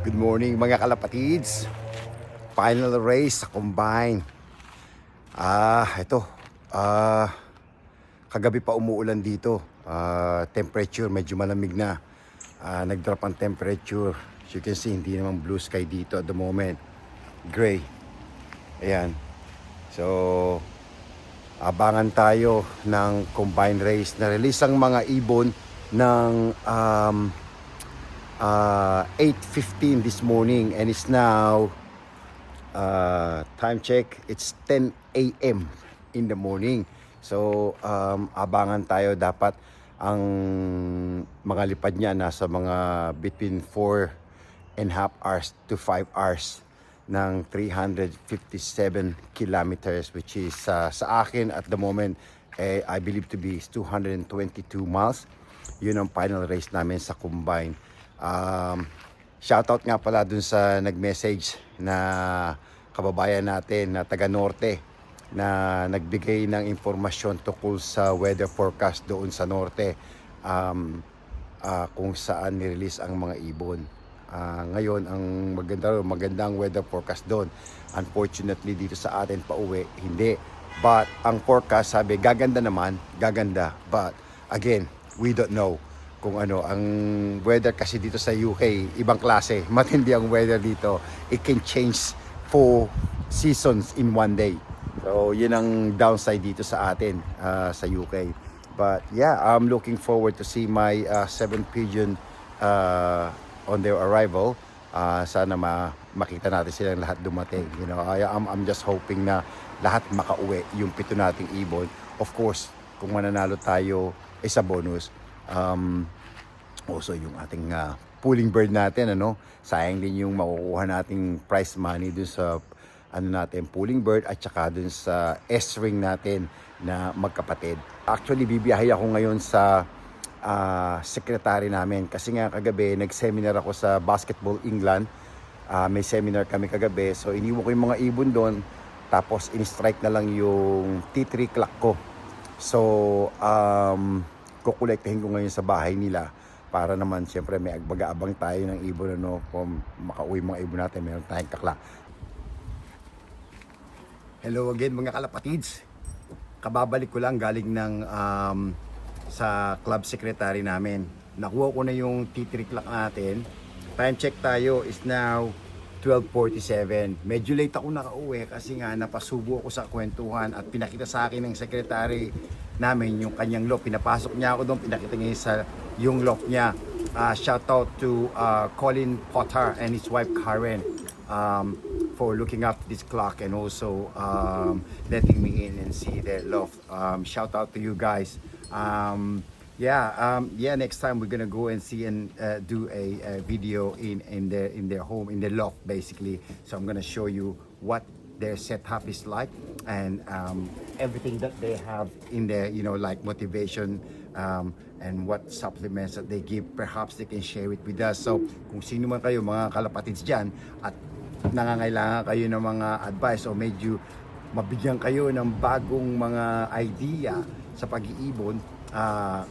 Good morning mga kalapatids. Final race sa combine. Ito. Kagabi pa umuulan dito. Temperature medyo malamig na. Nag-drop ang temperature. As you can see, hindi naman blue sky dito at the moment. Gray. Ayan. So, abangan tayo ng combine race. Na-release ang mga ibon ng 8:15 this morning, and it's now time check, it's 10 a.m. in the morning. So abangan tayo. Dapat ang mga lipad niya nasa mga between 4.5 hours to 5 hours ng 357 kilometers, which is sa akin at the moment I believe to be 222 miles. Yun ang final race namin sa combine. Shoutout nga pala dun sa nag-message na kababayan natin na taga Norte na nagbigay ng impormasyon tungkol sa weather forecast doon sa Norte, kung saan nirelease ang mga ibon. Ngayon ang magandang weather forecast doon. Unfortunately dito sa atin pauwi hindi, but ang forecast sabi gaganda, but again we don't know kung ano ang weather. Kasi dito sa UK ibang klase, matindi ang weather dito. It can change 4 seasons in one day. So yun ang downside dito sa atin sa UK. But yeah, I'm looking forward to see my 7 pigeon on their arrival. Sana makita natin silang lahat dumating. You know, I'm just hoping na lahat makauwi yung 7 nating ibon. Of course, kung mananalo tayo isa bonus. Also yung ating pulling bird natin, sayang din yung makukuha nating prize money dun sa natin pulling bird at saka dun sa S-ring natin na magkapatid. Actually bibiyahe ako ngayon sa secretary namin kasi nga kagabi nag-seminar ako sa Basketball England. May seminar kami kagabi, so iniwan ko yung mga ibon doon, tapos in-strike na lang yung T3 clock ko. So kukolektahin ko ngayon sa bahay nila para naman siyempre may mag-aabang tayo ng ibon, kung makauwi mga ibon natin, meron tayong kakla. Hello again mga kalapatids. Kababalik ko lang galing ng sa club secretary namin. Nakuha ko na yung T3 clock natin. Time check tayo is now 12:47. Medyo late ako nakauwi kasi nga napasubo ako sa kwentuhan at pinakita sa akin ng secretary namin yung kanyang loft. Pinapasok niya ako doon, pinakita niya sa yung loft niya. Shout out to Colin Potter and his wife Karen for looking up this clock and also letting me in and see their loft. Shout out to you guys. Next time we're gonna go and see and do a video in their home, in their loft basically. So I'm gonna show you what their setup is like and everything that they have in there, like motivation and what supplements that they give. Perhaps they can share it with us. So kung sino man kayo mga kalapatids dyan at nangangailangan kayo ng mga advice o medyo mabigyan kayo ng bagong mga idea sa pag-iibon,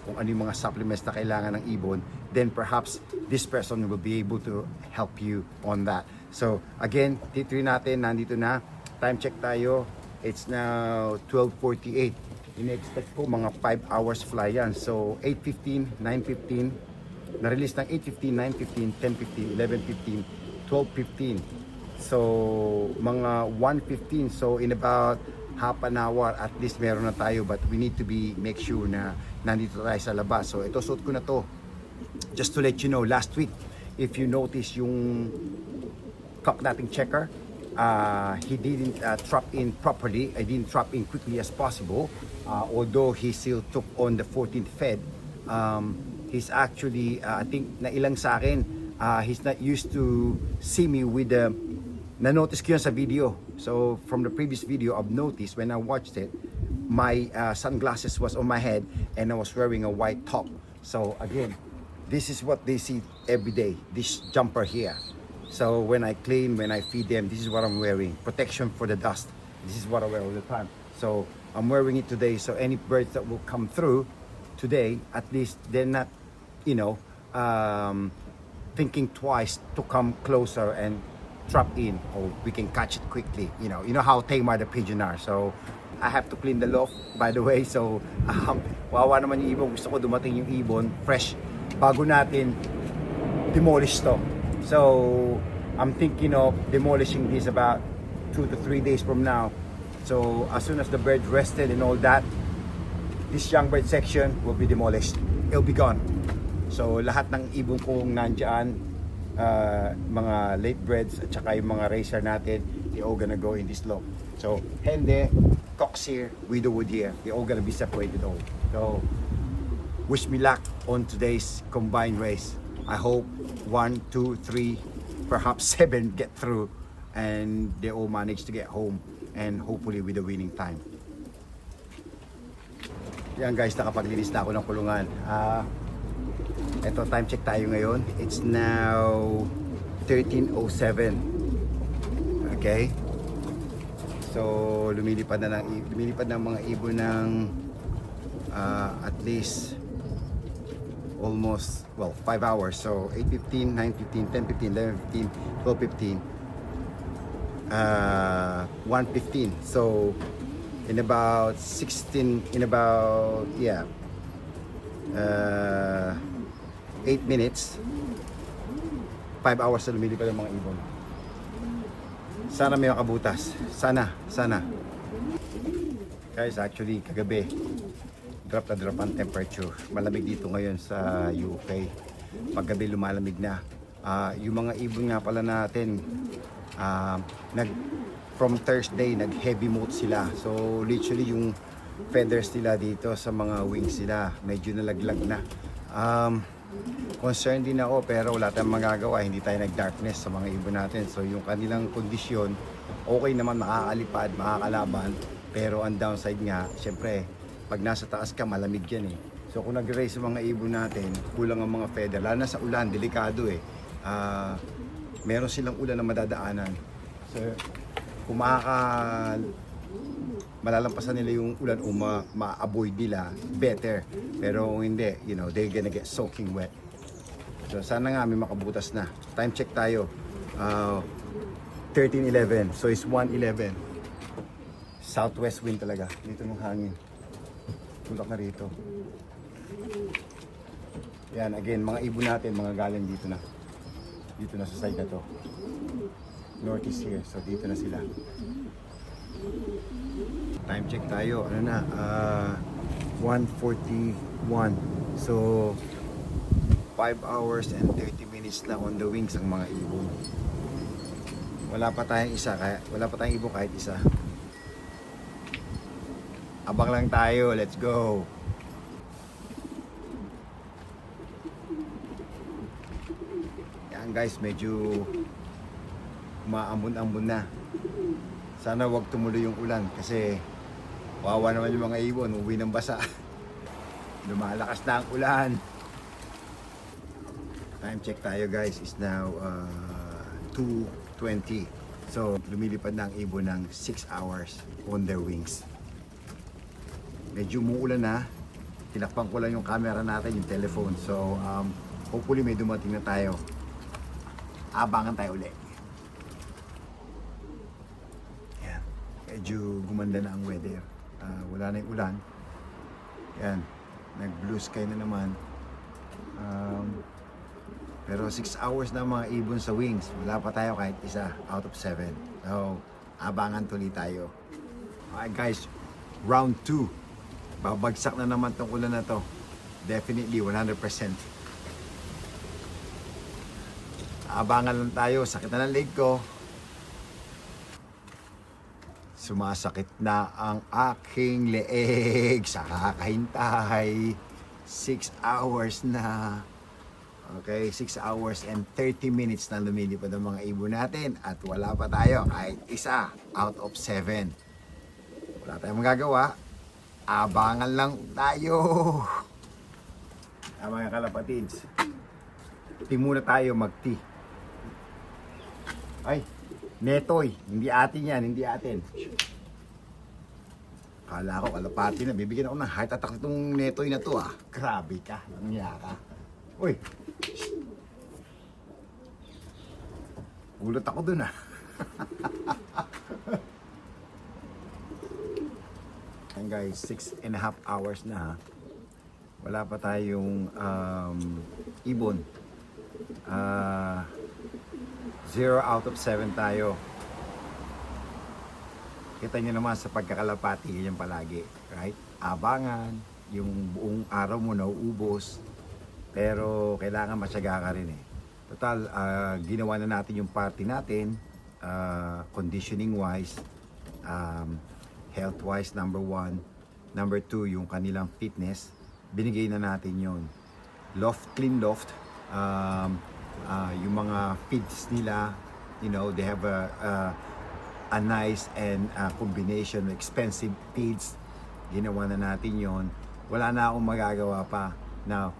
kung ano yung mga supplements na kailangan ng ibon, then perhaps this person will be able to help you on that. So again, T3 natin nandito na. Time check tayo. It's now 12:48. Ine-expect ko mga 5 hours fly yan. So 8:15, 9:15, na-release ng 8:15, 9:15, 10:15, 11:15, 12:15. So mga 1:15. So in about half an hour at least meron na tayo, but we need to make sure na nandito tayo sa labas. So ito, suot ko na to just to let you know. Last week, if you notice yung cock nating checker, he didn't trap in properly. I didn't trap in quickly as possible, although he still took on the 14th fed. He's actually I think nailang sa akin, he's not used to see me with the na-notice ko yun sa video. So from the previous video, I've noticed when I watched it, my sunglasses was on my head and I was wearing a white top. So again, this is what they see every day, this jumper here. So when I clean, when I feed them, this is what I'm wearing. Protection for the dust. This is what I wear all the time. So I'm wearing it today. So any birds that will come through today, at least they're not, thinking twice to come closer and trap in, or we can catch it quickly. You know how Tamar the pigeon are. So I have to clean the loft, by the way. So wawa naman yung ibon. Gusto ko dumating yung ibon fresh bago natin demolish to. So I'm thinking of demolishing this about 2 to 3 days from now. So as soon as the bird rested and all that, this young bird section will be demolished. It'll be gone. So lahat ng ibon kong nandyan, mga late breds at saka yung mga racer natin, they all gonna go in this loft. So Hende, Cox here, Widowwood here, they all gonna be separated all. So wish me luck on today's combined race. I hope 1, 2, 3, perhaps 7 get through and they all manage to get home, and hopefully with a winning time. Yan guys, nakapaglinis na ako ng kulungan. Ito, time check tayo ngayon. It's now 13:07. Okay? So, lumilipad ng mga ibon ng at least almost, 5 hours. So 8:15, 9:15, 10:15, 11:15, 12:15, 1:15. So in about 8 minutes, 5 hours na lumilipad ang mga ibon. Sana may makabutas. Sana. Guys, actually kagabi drop ang temperature. Malamig dito ngayon sa UK. Paggabi lumalamig na. Yung mga ibon nga pala natin, from Thursday nag heavy molt sila. So literally yung feathers nila dito sa mga wings nila medyo nalaglag na. Concerned din ako, pero wala tayong magagawa. Hindi tayo nag-darkness sa mga ibon natin. So yung kanilang kondisyon, okay naman, makakalipad, makakalaban. Pero ang downside nga, syempre, pag nasa taas ka, malamig yan eh. So kung nag-race sa mga ibon natin, kulang ang mga feather. Lalo na sa ulan, delikado eh. Meron silang ulan na madadaanan. So kung malalampasan nila yung ulan o ma-avoid nila, better. Pero kung hindi, they're gonna get soaking wet. So sana nga may makabutas na. Time check tayo. 13:11. So it's 1:11. Southwest wind talaga. Dito ng hangin. Tulak na rito. Yan, again, mga ibon natin, mga galing dito na. Dito na sa side na to. Northeast here. So dito na sila. Time check tayo. 1:41. So 5 hours and 30 minutes na on the wings ang mga ibon. Wala pa tayong ibon kahit isa. Abang lang tayo. Let's go. Yan guys, medyo umaambon-ambon na. Sana wag tumuloy yung ulan kasi wawa naman yung mga ibon, uwi ng basa. Lumalakas na ang ulan. Time check tayo guys, is now 2:20. So lumilipad na ang ibon ng 6 hours on their wings. Medyo umuulan na. Tinakpan ko lang yung camera natin, yung telephone. So hopefully may dumating na tayo. Abangan tayo ulit. Yan. Medyo gumanda na ang weather. Wala na yung ulan. Yan. Nag-blue sky na naman. Pero 6 hours na mga ibon sa wings. Wala pa tayo kahit isa out of 7. So, abangan tuloy tayo. Okay guys, round 2. Babagsak na naman tong ulan na to. Definitely 100%. Abangan lang tayo. Sakit na ng leg ko. Sumasakit na ang aking leeg sa kakahintay. 6 hours na. Okay, 6 hours and 30 minutes na lumilipad ang mga ibon natin at wala pa tayo kahit isa out of 7. Wala tayong magagawa. Abangan lang tayo. Mga kalapatids, tea muna tayo, mag-tea. Ay, netoy. Hindi atin yan, hindi atin. Kala ko, kalapati na. Bibigyan ako ng heart attack itong netoy na to ah. Grabe ka, nangyaya ka. Uy! Nagulat ako dun ah. And guys, 6.5 hours na ha. Wala pa tayong ibon. 0 out of 7 tayo. Kita nyo naman sa pagkakalapati, ganyan palagi, right? Abangan, yung buong araw mo nauubos, pero kailangan matyaga ka rin eh. Total, ginawa na natin yung party natin, conditioning wise, health wise, number 1. Number 2, yung kanilang fitness, binigay na natin yon. Loft, clean loft, yung mga feeds nila, you know, they have a nice and combination of expensive feeds. Ginawa na natin yon. Wala na akong magagawa pa. Now,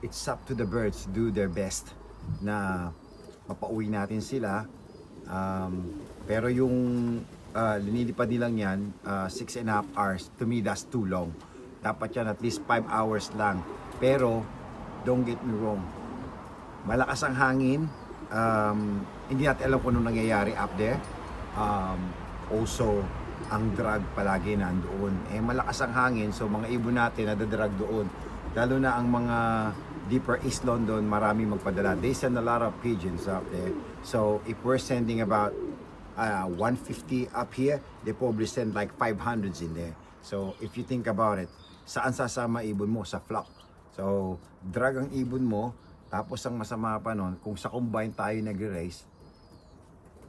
it's up to the birds to do their best na mapauwi natin sila. Pero yung linilipad nilang yan, 6.5 hours, to me that's too long. Dapat yan at least 5 hours lang. Pero, don't get me wrong, malakas ang hangin. Hindi natin alam kung anong nangyayari up there. Also, ang drag palagi nandoon. Malakas ang hangin, so mga ibon natin nadadrag doon. Lalo na ang mga deeper East London, marami magpadala. They send a lot of pigeons up there. So, if we're sending about 150 up here, they probably send like 500s in there. So, if you think about it, saan sasama ibon mo? Sa flock. So, drag ang ibon mo, tapos ang masama pa nun, kung sa combine tayo nag-race,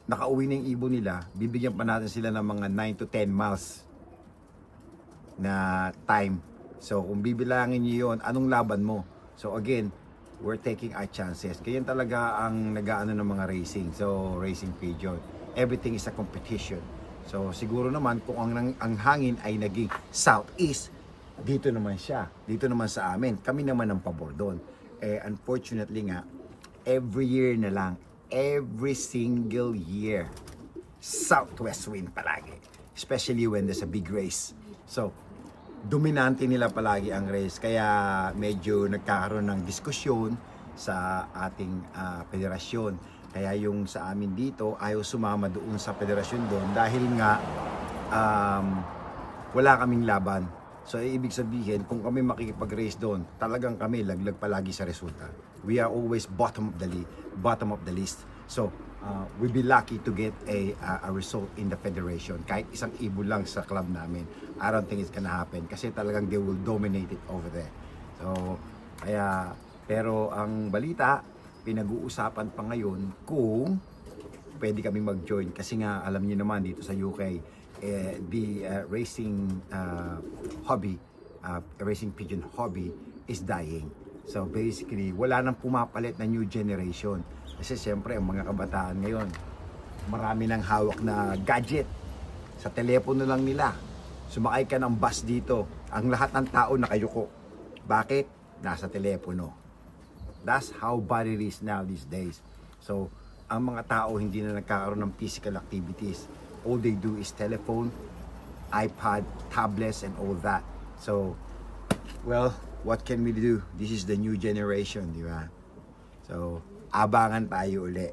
nakauwi na yung ibon nila, bibigyan pa natin sila ng mga 9 to 10 miles na time. So, kung bibilangin nyo yun, anong laban mo? So, again, we're taking our chances. Kaya talaga ang nag-aano ng mga racing. So, racing pigeon. Everything is a competition. So, siguro naman, kung ang hangin ay naging southeast, dito naman siya. Dito naman sa amin. Kami naman ang pabor doon. Unfortunately nga, every year na lang, every single year, southwest wind palagi, especially when there's a big race. So, dominante nila palagi ang race, kaya medyo nagkakaroon ng diskusyon sa ating federasyon. Kaya yung sa amin dito, ayaw sumama doon sa federasyon doon dahil nga wala kaming laban. So, ibig sabihin, kung kami makikipag-race doon, talagang kami laglag palagi sa resulta. We are always bottom of the list. So, we'll be lucky to get a result in the federation. Kahit isang ibon lang sa club namin, I don't think it's gonna happen kasi talagang they will dominate it over there. So, pero ang balita, pinag-uusapan pa ngayon kung pwede kami mag-join kasi nga alam niyo naman dito sa UK, the racing hobby, racing pigeon hobby is dying. So basically, wala nang pumapalit na new generation. Kasi siyempre, ang mga kabataan ngayon, marami nang hawak na gadget. Sa telepono lang nila. Sumakay ka ng bus dito. Ang lahat ng tao nakayuko. Bakit? Nasa telepono. That's how bad it is now these days. So, ang mga tao hindi na nagkakaroon ng physical activities. All they do is telephone, iPad, tablets, and all that. So, well, what can we do? This is the new generation, di ba? So, abangan tayo uli.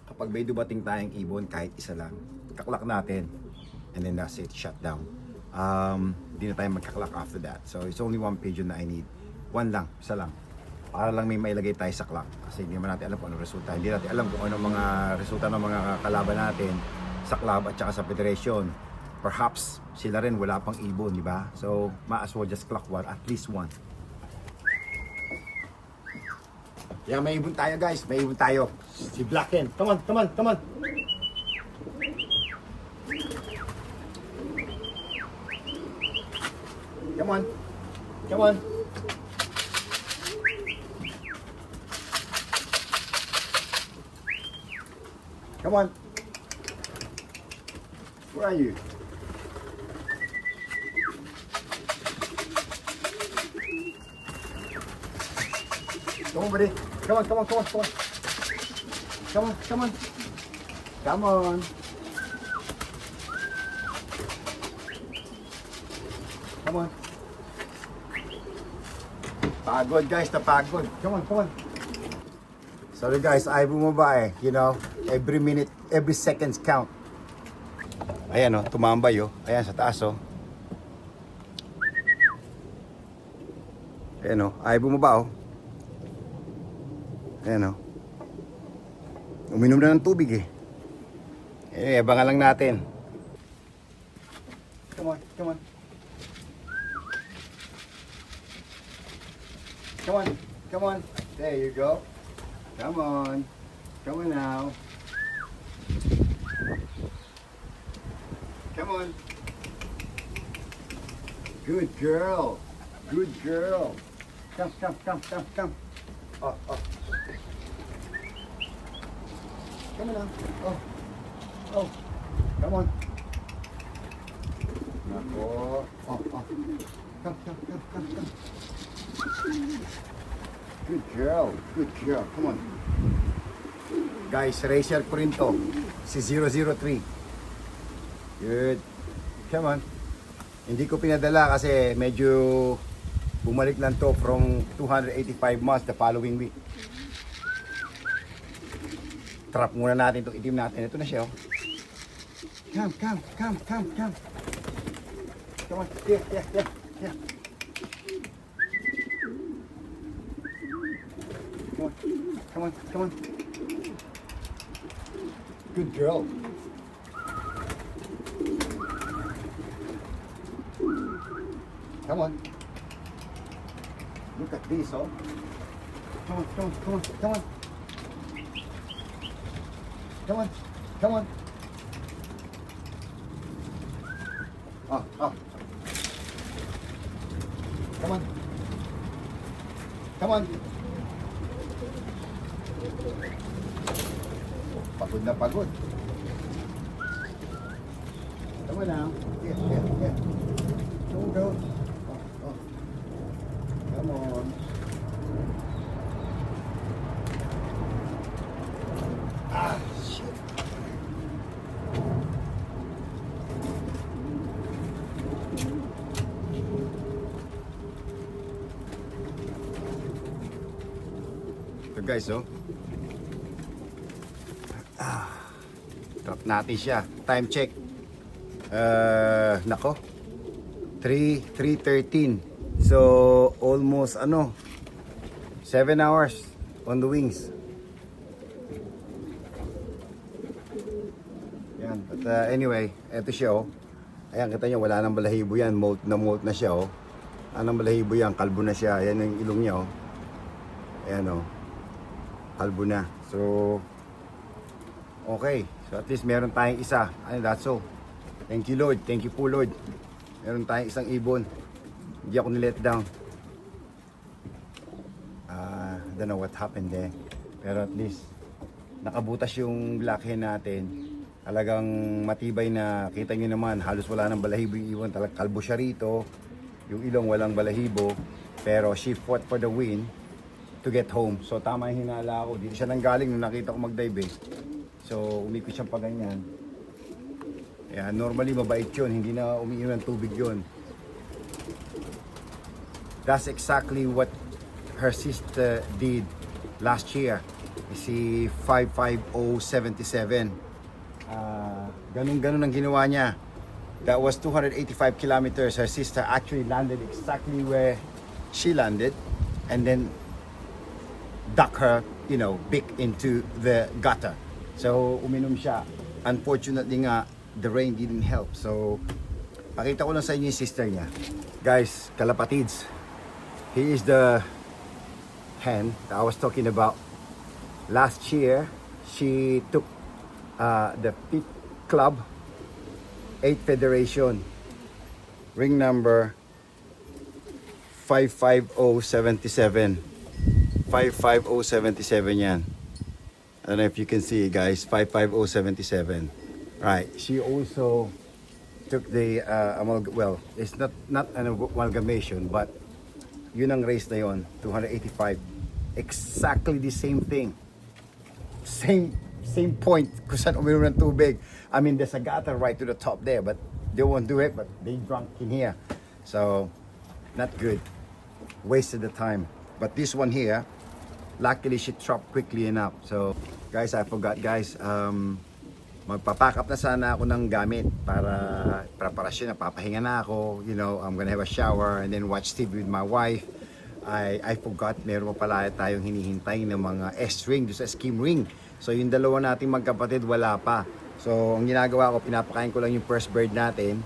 Kapag may dumating tayong ibon, kahit isa lang, kaklak natin. And then that's it, shut down. Hindi na tayo magkaklak after that. So, it's only one pigeon na I need. One lang, isa lang. Para lang may mailagay tayo sa clock. Kasi hindi naman natin alam kung anong resulta. Hindi natin alam kung anong mga resulta ng mga kalaban natin sa club at saka sa federation. Perhaps sila rin wala pang ibon, di ba? So, might as well just clock one, at least one. Yeah, may ibon tayo guys, may ibon tayo. Si Blacken. Come on, come on, come on. Come on. Come on. Come on. Where are you? Come on, buddy. Come on, come on, come on, come on. Come on, come on. Come on. Come on. Pagod guys, napagod. Come on, come on. Sorry guys, ay bumaba eh. You know, every minute, every seconds count. Ayan oh, tumambay oh. Ayan sa taas oh. Ayan oh, ay bumaba oh. Ayan oh. Uminom na ng tubig eh. Eh, abangan lang natin. Come on, come on. Come on, come on. There you go. Come on. Come on now. Come on. Good girl. Good girl. Come, come, come, come, come. Oh, oh. Come on now. Oh. Oh. Come on. Nako. Oh, oh. Come, come, come, come, come. Good girl. Good girl. Come on. Guys, racer ko rin to. Si 003. Good. Come on. Hindi ko pinadala kasi medyo bumalik lang to from 285 miles the following week. Trap muna natin itong itim natin. Ito na siya. Oh. Come, come, come, come, come. Come on. Yeah, yeah, yeah, yeah. Come on, come on, come on. Good girl. Come on. Look at this, oh. Come on, come on, come on, come on. Come on, come on. Oh, oh. Come on. Come on. Pagod na pagod. Come on now. Yeah, yeah, yeah. Go, go. Oh, oh. Come on. Ah, shit. So guys, oh. Drop natin siya. Time check. Nako. 3:13. So almost 7 hours on the wings. Yan. But anyway, eto siya oh. Ayan, kita nyo, wala nang balahibo yan. Molt na siya oh. Anong balahibo yan? Kalbo na siya. Ayan yung ilong niya oh. Ayan oh. Kalbo na. So okay. So at least meron tayong isa. Ano, that's all. Thank you Lord. Thank you po Lord. Meron tayong isang ibon. Hindi ako nilet down. I don't know what happened there. Pero at least nakabutas yung black hen natin. Talagang matibay na. Kita nyo naman, halos wala nang balahibo yung ibon. Talagang kalbo siya rito. Yung ilong walang balahibo. Pero she fought for the win to get home. So tama yung hinala ko. Dito siya nanggaling nung nakita ko mag-dive eh. So umikot siyang pa ganyan. Yeah, normally mabait yun. Hindi na umiinom ng tubig yun. That's exactly what her sister did last year. Si 55077. Ganun ang ginawa niya. That was 285 kilometers. Her sister actually landed exactly where she landed. And then duck her, beak into the gutter. So, uminom siya. Unfortunately nga, the rain didn't help. So, pakita ko lang sa inyo yung sister niya. Guys, kalapatids. He is the hen that I was talking about. Last year, she took the Pit Club 8 Federation. Ring number 55077. 55077 yan. I don't know if you can see guys, 55077. Right, she also took the it's not an amalgamation, but yun ang race na yun, 285. Exactly the same thing. Same point kung saan uminom ng tubig. I mean, there's a gutter right to the top there, but they won't do it, but they drunk in here. So, not good. Wasted the time. But this one here, luckily she dropped quickly enough. So guys, I forgot guys, magpapack up na sana ako ng gamit para preparasyon na, papahinga na ako, you know, I'm gonna have a shower and then watch TV with my wife. I forgot, meron pa pala tayong hinihintay ng mga S-ring doon sa skim ring. So yung dalawa nating magkapatid wala pa. So ang ginagawa ko, pinapakain ko lang yung first bird natin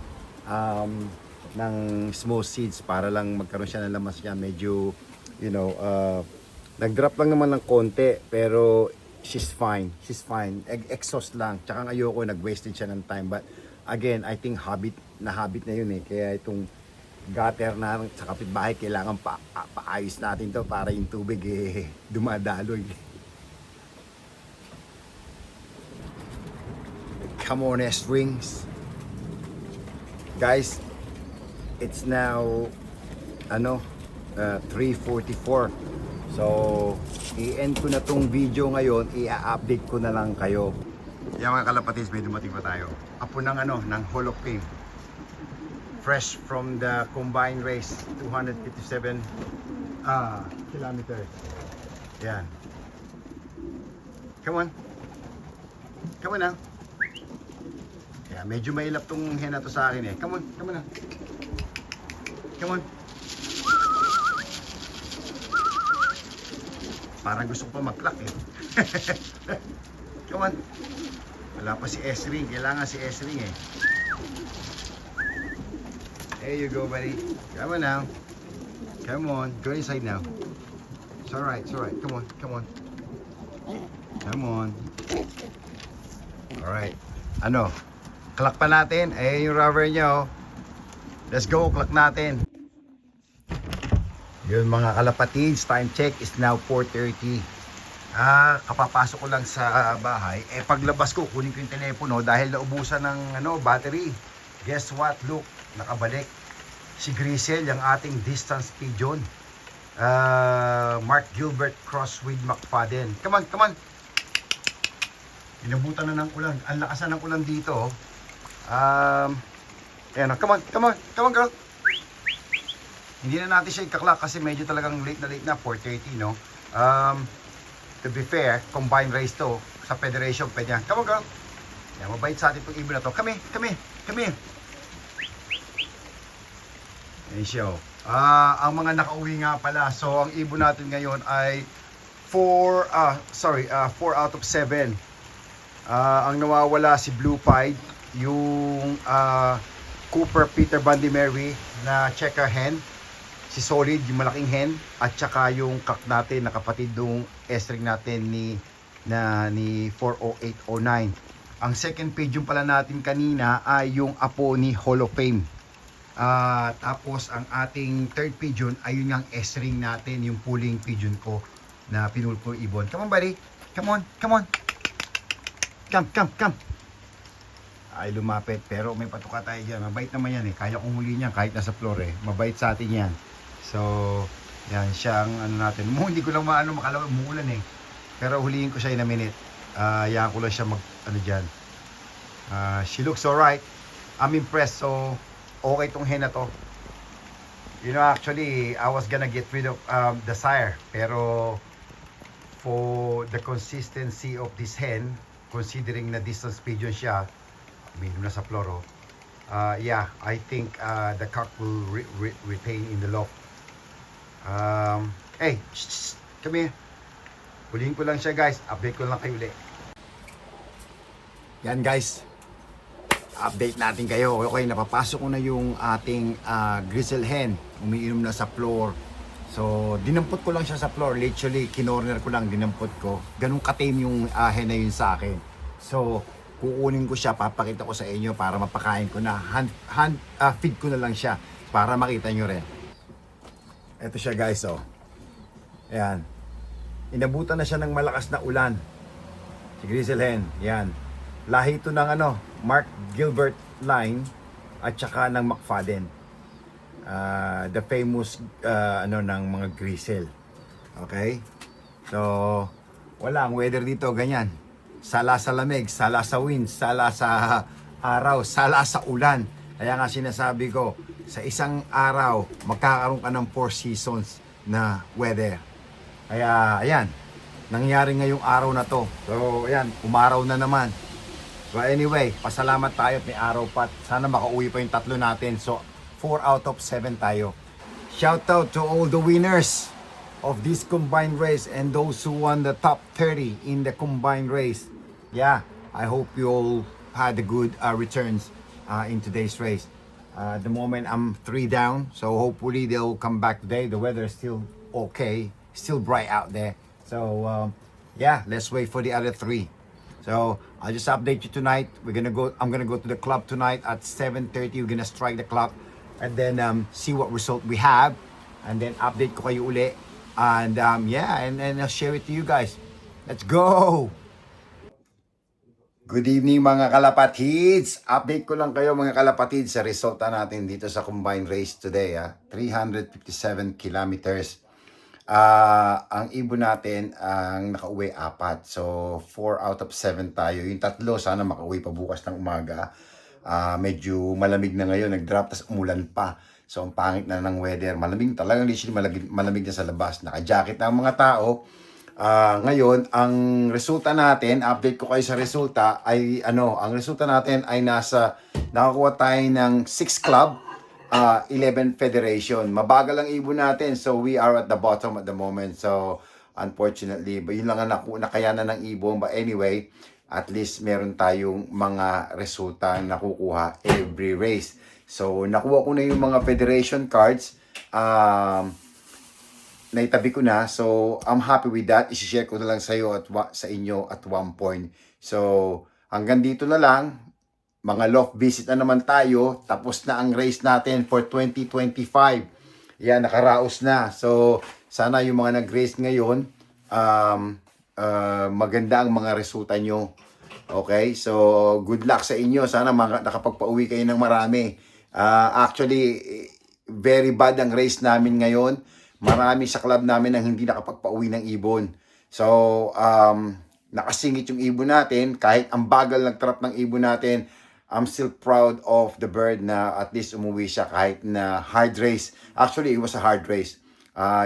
ng small seeds para lang magkaroon siya ng lamas niya. Medyo, you know, nag-drop lang naman ng konti pero she's fine. She's fine. Exhaust lang. Tsaka ayoko, nag-wasted siya ng time. But again, I think habit na yun eh. Kaya itong gutter na sa kapitbahay, kailangan paayos natin to para yung tubig eh dumadaloy. Come on, S-rings. Guys, it's now 3:44. So, i-end ko na tong video ngayon, i-update ko na lang kayo. Yan mga kalapatids, may dumating pa tayo. Apo ng ng Hall of Fame. Fresh from the combined race, 257 kilometers. Yan. Come on. Come on now. Yeah, medyo mailap tong hen na to sa akin eh. Come on na. Come on. Parang gusto ko pa mag-clock eh. Come on. Wala pa si S-ring. Kailangan si S-ring eh. There you go, buddy. Come on now. Come on. Go inside now. It's alright, it's alright. Come on, come on. Come on. Alright. Ano? Clock pa natin. Eh, yung rubber nyo. Let's go, clock natin. Yun mga kalapatids, time check is now 4:30. Kapapasok ko lang sa bahay. Eh paglabas ko, kunin ko yung telepono dahil naubusan ng battery. Guess what? Look, nakabalik. Si Grisel, yung ating distance pigeon. Mark Gilbert cross with McFadden. Come on, come on. Inabutan na ng ulan. Ang lakas na ng ulan dito. Ayan, come on, come on, come on girl. Hindi na natin siya ikaklak kasi medyo talagang late na 4:30 no. To be fair, combined race to sa federation pwede yan. Come on girl. Yan, mabait sa atin itong ibon na to. Come here, come here, come here. Ayan siya oh. Ang mga nakauwi nga pala. So ang ibon natin ngayon ay 4 out of 7. Ang nawawala si Blue Pied, yung Cooper Peter Bundy Mary na checker hen, si Solid yung malaking hen, at saka yung kak natin na kapatid nung S-ring natin ni 40809. Ang second pigeon pala natin kanina ay yung apo ni Hall of Fame. Tapos ang ating third pigeon ay yun yung S-ring natin, yung pulling pigeon ko na pinulpo ibon. Come on buddy, come on, come on. Come, come, come. Ay lumapit pero may patuka tayo dyan. Mabait naman yan eh. Kaya kong huli niyan kahit nasa floor eh. Mabait sa atin yan. So, yan siyang natin. Hindi ko lang makalawa, umuulan eh. Pero huliin ko siya in a minute. Yan ko lang siya dyan. She looks alright. I'm impressed. So, okay tong hen na to. You know, actually, I was gonna get rid of the sire. Pero, for the consistency of this hen, considering na distance pigeon siya, medium na sa floro, yeah, I think the cock will retain in the loft. Hey, come here. Huliin ko lang siya guys. Update ko lang kayo ulit. Yan guys. Update natin kayo. Okay, napapasok ko na yung ating grizzle hen. Umiinom na sa floor. So, dinampot ko lang siya sa floor. Literally, kinorner ko lang, dinampot ko. Ganun ka-tame yung hen na yun sa akin. So, kukunin ko siya, papakita ko sa inyo para mapakain ko na. Feed ko na lang siya para makita nyo rin. Ito siya guys, oh. Ayan. Inabutan na siya ng malakas na ulan. Si grizzle hen, yan. Lahi ito ng Mark Gilbert line at saka ng McFadden. The famous ng mga grizzle. Okay? So, wala ang weather dito ganyan. Sala sa lamig, sala sa wind, sala sa araw, sala sa ulan. Kaya nga sinasabi ko, sa isang araw magkakaroon ka ng 4 seasons na weather. Kaya ayan, nangyari ngayong araw na to. So, ayan, umaraw na naman. But anyway, pasalamat tayo at may araw pa. Sana makauwi pa yung tatlo natin. So, 4 out of 7 tayo. Shout out to all the winners of this combined race and those who won the top 30 in the combined race. Yeah, I hope you all had a good returns in today's race. At the moment, I'm 3 down. So, hopefully, they'll come back today. The weather is still okay. Still bright out there. So, yeah, let's wait for the other 3. So I'll just update you tonight. I'm gonna go to the club tonight at 7:30. We're gonna strike the clock and then see what result we have, and then update ko kayo uli. And yeah, and I'll share it to you guys. Let's go. Good evening mga kalapatids. Update ko lang kayo mga kalapatids sa resulta natin dito sa combined race today. 357 kilometers. Ang ibon natin ang nakauwi 4. So 4 out of 7 tayo. Yung tatlo sana makauwi pa bukas ng umaga. Medyo malamig na ngayon, nag-drop tas umulan pa. So ang pangit na ng weather. Malamig talagang literally malamig na sa labas. Naka-jacket na ang mga tao. Ngayon, ang resulta natin, update ko kayo sa resulta ay ang resulta natin ay nakakuha tayo ng 6 club. 11 federation. Mabagal ang ibon natin. So, we are at the bottom at the moment. So, unfortunately, but yun lang ang nakayanan ng ibon. But anyway, at least meron tayong mga resulta na nakukuha every race. So, nakuha ko na yung mga federation cards. Naitabi ko na. So, I'm happy with that. I-share ko na lang sa inyo at one point. So, hanggang dito na lang. Mga loft visit na naman tayo. Tapos na ang race natin for 2025. Yan, nakaraos na. So, sana yung mga nag-race ngayon, maganda ang mga resulta nyo. Okay? So, good luck sa inyo. Sana nakapagpa-uwi kayo ng marami. Actually, very bad ang race namin ngayon. Marami sa club namin ang hindi nakapagpa-uwi ng ibon. So, nakasingit yung ibon natin. Kahit ang bagal nag-trap ng ibon natin, I'm still proud of the bird na at least umuwi siya kahit na hard race. Actually, it was a hard race.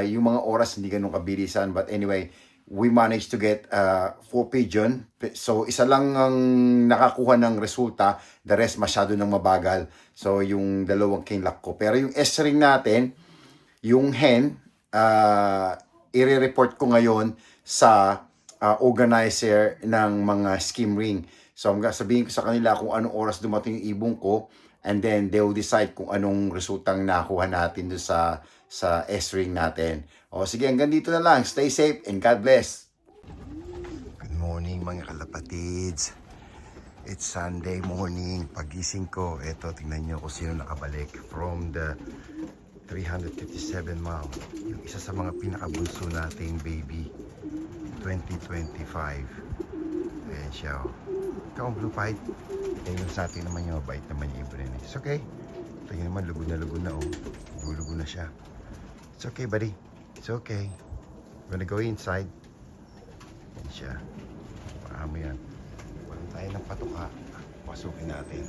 Yung mga oras hindi ganun kabilisan. But anyway, we managed to get 4 pigeon. So, isa lang ang nakakuha ng resulta. The rest masyado nang mabagal. So, yung dalawang kinlock ko. Pero yung S-ring natin, yung hen, i-report ko ngayon sa organizer ng mga skim ring. So, sabihin ko sa kanila kung anong oras dumating yung ibon ko, and then they will decide kung anong resultang nakuha natin doon sa S-ring natin. O sige, hanggang dito na lang. Stay safe and God bless. Good morning mga kalapatids. It's Sunday morning. Pagising ko, eto, tingnan nyo kung sino nakabalik from the 357 mile. Yung isa sa mga pinakabunso nating baby. 2025. Ayan siya. Ikaw ang blue pied. Tingnan sa atin naman yung mabait naman yung ibon. It's okay. Tingnan naman, lugod na oh. Lugo na siya. It's okay buddy. It's okay. We're gonna go inside. Ayan siya. Paano yan. Walang tayo ng patuka. Pasukin natin.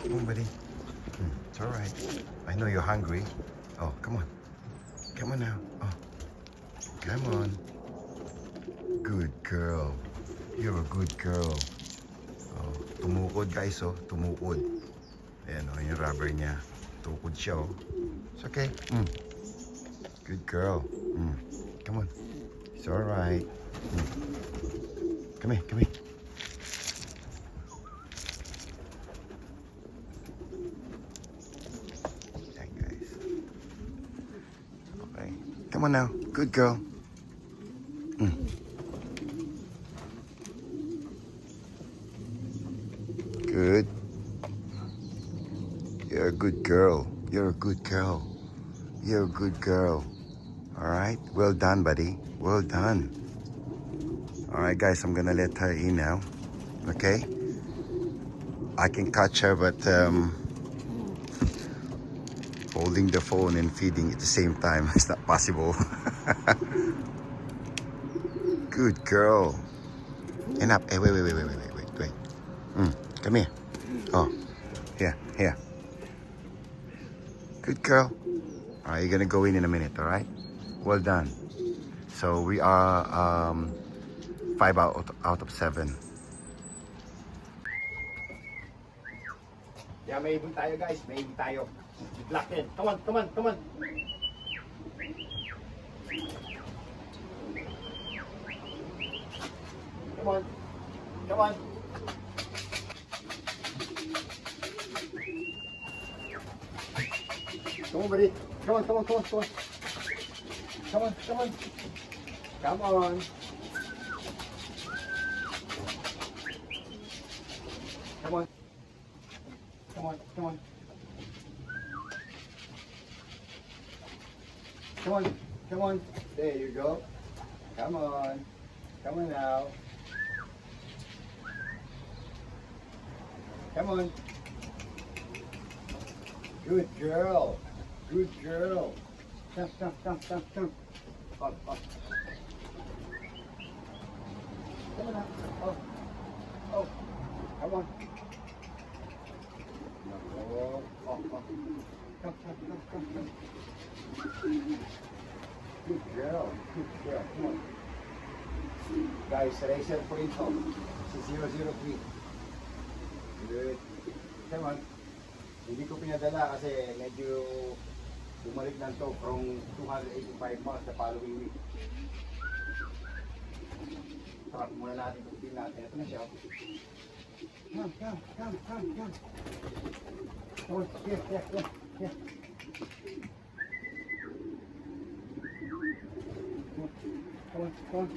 Come on buddy. It's alright. I know you're hungry. Oh, come on. Come on now. Oh, come on. Good girl. You're a good girl. Oh, tumukod guys, oh. Tumukod. Ayan, oh, yung rubber niya. Tukod siya, oh. It's okay. Good girl. Come on. It's alright. Come here, come here. Come on now. Good girl. Good. You're a good girl. You're a good girl. You're a good girl. Alright? Well done, buddy. Well done. Alright, guys. I'm gonna let her in now. Okay? I can catch her, but holding the phone and feeding at the same time is not possible. Good girl. Enough. Hey, wait. Come here. Oh, yeah. Here. Good girl. All right, you're gonna go in a minute, all right? Well done. So we are 5 out of 7. Yeah, may ibon tayo guys. May ibon tayo. Black in. Come on, come on, come on. Come on. Come on. Come on, buddy. Come on, come on, come on, come on. Come on, come on. Come on. Come on. Come on, come on. Come on, come on. There you go. Come on. Come on now. Come on. Good girl. Good girl. Come, come, come, come, come. Up, up. Come on now. Oh. Oh. Come on. Oh, oh, oh. Come, come, come, come, come. Good girl. Good girl. Come on. Guys, racer po ito. Si 003. Good. Come on. Hindi ko pinadala kasi medyo bumalik lang to from 285 miles the following week. Start muna natin kung pin natin. Ito na siya. Come, come, come, come, come. Oh, here, here, here, here. Come on, come on.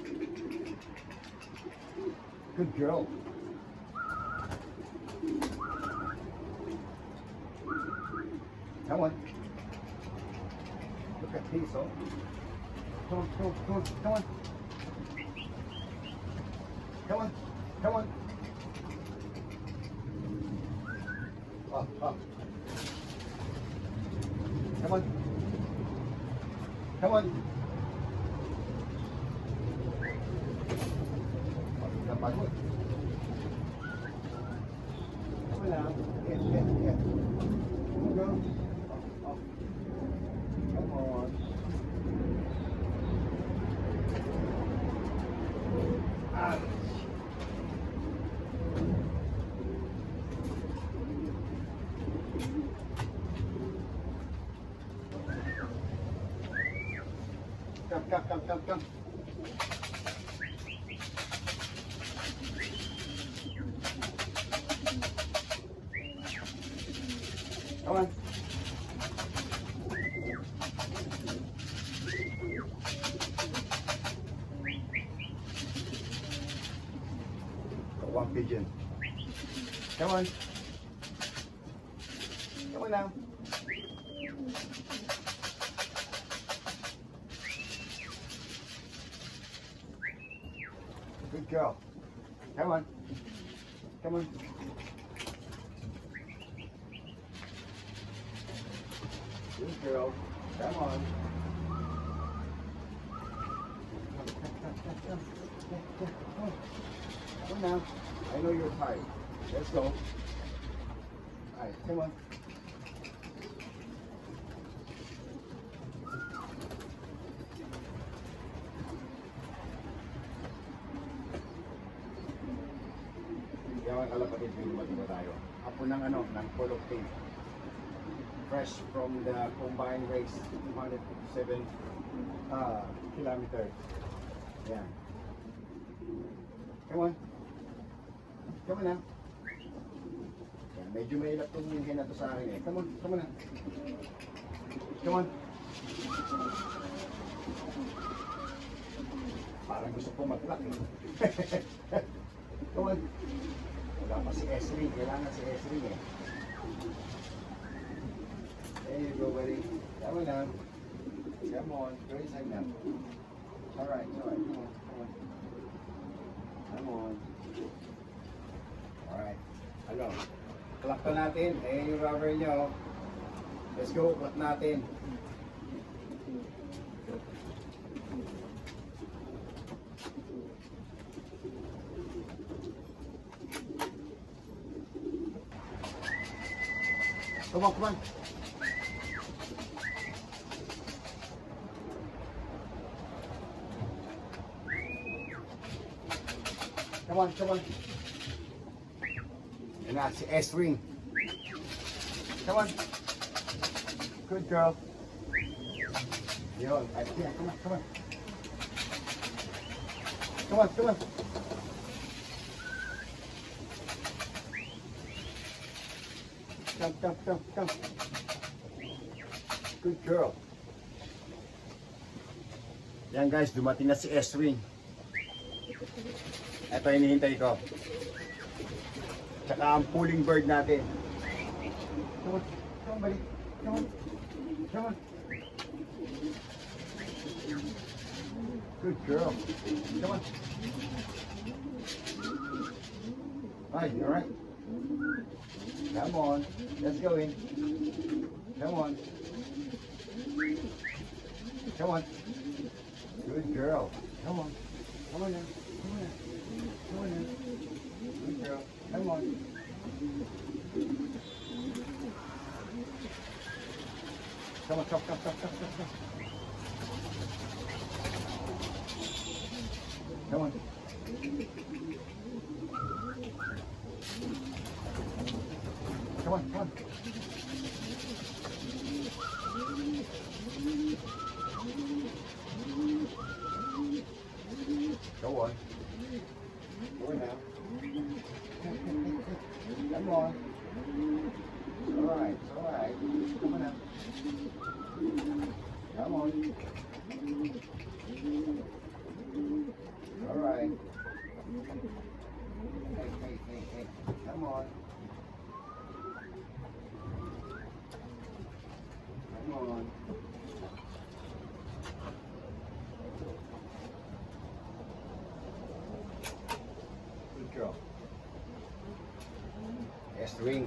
Good girl. Come on. Look at this, oh. Come on, come on, come on, come on. Come on, come on. Up, up. Come on. Come on. Napagod. Come on now. Get, get, get. Come on, girl. Up, up. Come on. Ah. Come, come, come, come, come. Come on. Got one pigeon. Come on. Come on now. Good girl. Come on. Come on. Good girl. Come on. Come on now. I know you're tired. Let's go. Alright, come on. Yaman kalapatid, may lumatiba tayo. Apo ng ng Polo Team. Fresh from the combined race, 257 kilometers. Yeah. Come on. Come on now. Yeah, medyo may ilap itong hingin na to sa akin eh. Come on, come on na. Come on. Parang gusto ko mag-lock eh. Come on. Wala pa si S-Ring. Kailangan si S-Ring eh. There you go, buddy. Come on now. Come on. Go inside now. Alright, alright. Come on, come on. Come on. Alright. Ano? Clock to natin. Ayan yung rubber nyo. Let's go. Clock natin. Come on, come on. Come on, come on. And that's the S ring. Come on. Good girl. Yo, yeah, come on, come on. Come on, come on. Come, come, come, come. Good girl. Yan guys, dumating na si S-Ring. Ito hinihintay ko. Tsaka ang pulling bird natin. Come on, come on, buddy. Come on. Come on. Good girl. Come on. Hi, you alright? Come on. Let's go in. Come on. Come on. Good girl. Come on. Come on now. Come on now. Come on now. Good girl. Come on. Come on, come, come, come, come, come, come. Come on. Come on, come on. Go on. Go on now. Come on. Alright, alright. Come on now. Come on. Alright. Hey, hey, hey, hey. Come on. Come on. Good girl. S-Ring.